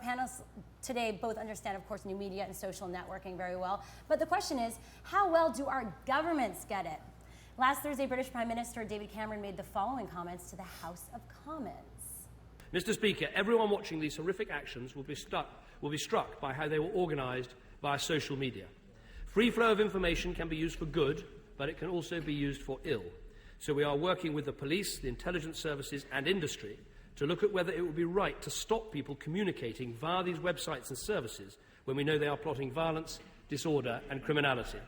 panelists today both understand, of course, new media and social networking very well. But the question is, how well do our governments get it? Last Thursday, British Prime Minister David Cameron made the following comments to the House of Commons. Mr. Speaker, everyone watching these horrific actions will be struck by how they were organised via social media. Free flow of information can be used for good, but it can also be used for ill. So we are working with the police, the intelligence services and industry to look at whether it would be right to stop people communicating via these websites and services when we know they are plotting violence, disorder and criminality.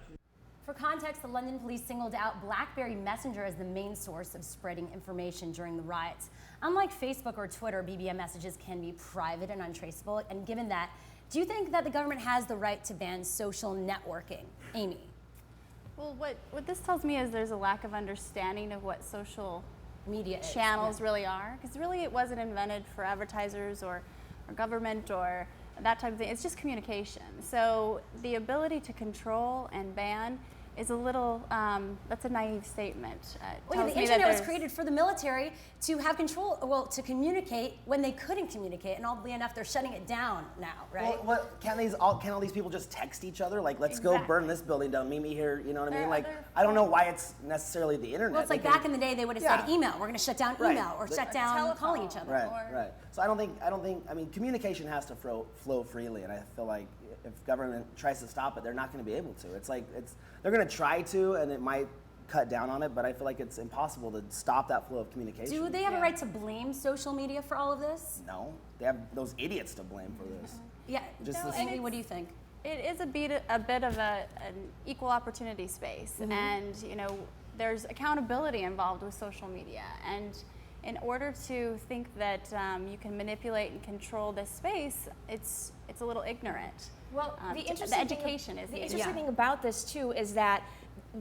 For context, the London police singled out BlackBerry Messenger as the main source of spreading information during the riots. Unlike Facebook or Twitter, BBM messages can be private and untraceable. And given that, do you think that the government has the right to ban social networking? Amy? Well, what this tells me is there's a lack of understanding of what social media channels really are. Because really it wasn't invented for advertisers or government or that type of thing. It's just communication. So the ability to control and ban is a little, that's a naive statement. Well, the internet was created for the military to have control, well, to communicate when they couldn't communicate, and oddly enough, they're shutting it down now, right? Well, can all these people just text each other? Like, let's go burn this building down, meet me here, you know what I mean? Like, I don't know why it's necessarily the internet. Well, it's like back in the day, they would have said email. We're going to shut down email or shut down calling each other. Right. So I mean, communication has to flow freely, and I feel like if government tries to stop it, they're not going to be able to. They're going to try to, and it might cut down on it, but I feel like it's impossible to stop that flow of communication. Do they have a right to blame social media for all of this? No, they have those idiots to blame for this. Yeah, Amy, what do you think? It is a bit of an equal opportunity space, and there's accountability involved with social media, and in order to think that you can manipulate and control this space, it's a little ignorant. Well, the interesting thing about this too is that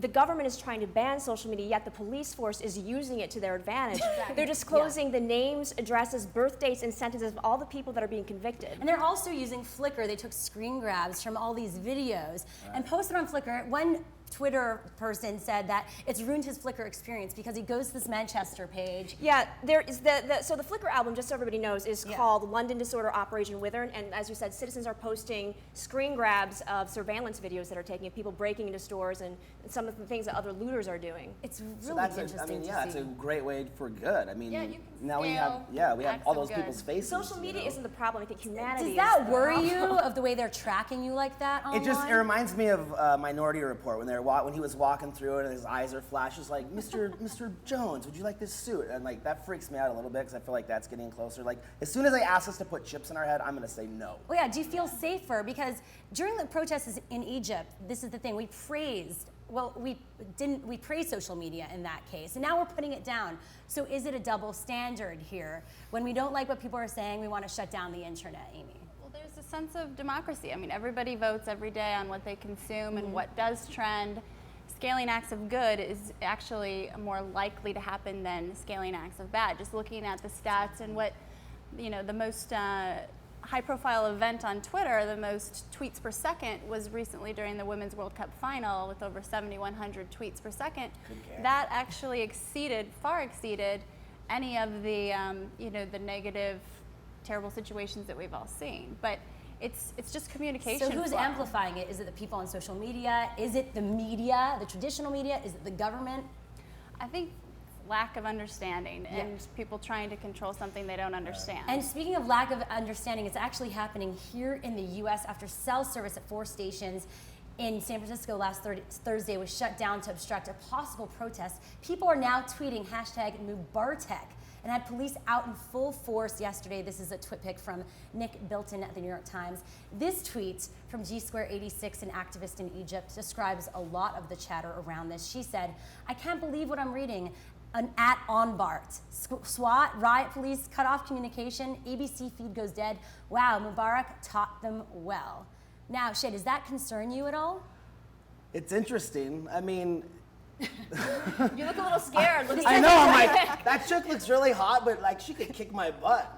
the government is trying to ban social media, yet the police force is using it to their advantage. Exactly. They're disclosing the names, addresses, birth dates, and sentences of all the people that are being convicted. And they're also using Flickr. They took screen grabs from all these videos and posted on Flickr. One Twitter person said that it's ruined his Flickr experience because he goes to this Manchester page. Yeah, there is so the Flickr album, just so everybody knows, is called London Disorder Operation Withern, and as you said, citizens are posting screen grabs of surveillance videos that are taking of people breaking into stores and some of the things that other looters are doing. It's really interesting to see. It's a great way for good. I mean, you can now we have all those people's faces. Social media isn't the problem. I think humanity. Does that worry you of the way they're tracking you like that online? It reminds me of Minority Report when he was walking through it and his eyes are flashes like, Mr. Jones, would you like this suit? And like that freaks me out a little bit because I feel like that's getting closer. Like as soon as they ask us to put chips in our head, I'm going to say no. Well, yeah. Do you feel safer? Because during the protests in Egypt, this is the thing, we praised social media in that case, and now we're putting it down. So is it a double standard here? When we don't like what people are saying, we want to shut down the internet, Amy? Well, there's a sense of democracy. I mean, everybody votes every day on what they consume and what does trend. Scaling acts of good is actually more likely to happen than scaling acts of bad. Just looking at the stats and what, the most high-profile event on Twitter, the most tweets per second, was recently during the Women's World Cup final with over 7,100 tweets per second. That actually far exceeded any of the, the negative, terrible situations that we've all seen. But it's just communication. So who's amplifying it? Is it the people on social media? Is it the media, the traditional media? Is it the government? I think lack of understanding and people trying to control something they don't understand. And speaking of lack of understanding, it's actually happening here in the U.S. after cell service at 4 stations in San Francisco last Thursday was shut down to obstruct a possible protest. People are now tweeting #Mubartek and had police out in full force yesterday. This is a twit pic from Nick Bilton at the New York Times. This tweet from G-Square86, an activist in Egypt, describes a lot of the chatter around this. She said, "I can't believe what I'm reading. At Onbart. SWAT, riot police, cut off communication, ABC feed goes dead. Wow, Mubarak taught them well." Now, Shay, does that concern you at all? It's interesting. I mean, you look a little scared. I know, I'm like, that chick looks really hot, but like she could kick my butt.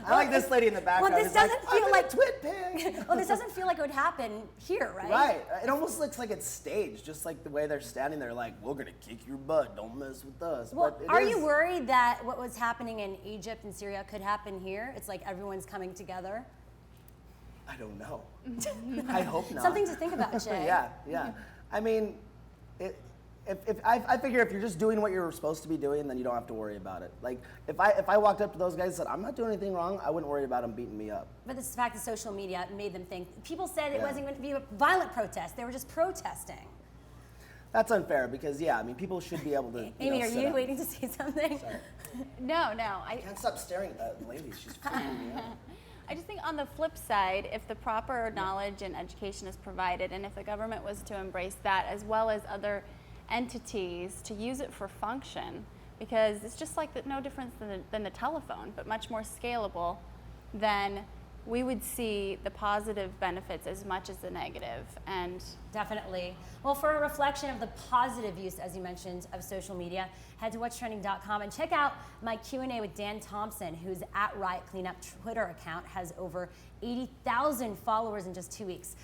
I like this lady in the background. Well, this doesn't feel like twit pig. Well, this doesn't feel like it would happen here, right? Right. It almost looks like it's staged, just like the way they're standing there, like, we're gonna kick your butt. Don't mess with us. Well, are you worried that what was happening in Egypt and Syria could happen here? It's like everyone's coming together. I don't know. I hope not. Something to think about, Jay. Yeah. I mean, I figure if you're just doing what you're supposed to be doing, then you don't have to worry about it. Like, if I walked up to those guys and said, I'm not doing anything wrong, I wouldn't worry about them beating me up. But this fact that social media made them think, people said it Yeah. wasn't going to be a violent protest, they were just protesting. That's unfair because, yeah, I mean, people should be able to. Amy, are sit you up. waiting to say something? Sorry. No, I can't stop staring at that lady. She's freaking me out. I just think on the flip side, if the proper knowledge and education is provided, and if the government was to embrace that as well as other entities to use it for function, because it's just like no difference than the telephone, but much more scalable, then we would see the positive benefits as much as the negative. And Definitely. Well, for a reflection of the positive use, as you mentioned, of social media, head to whatstrending.com and check out my Q&A with Dan Thompson, whose @Riot Cleanup Twitter account has over 80,000 followers in just 2 weeks.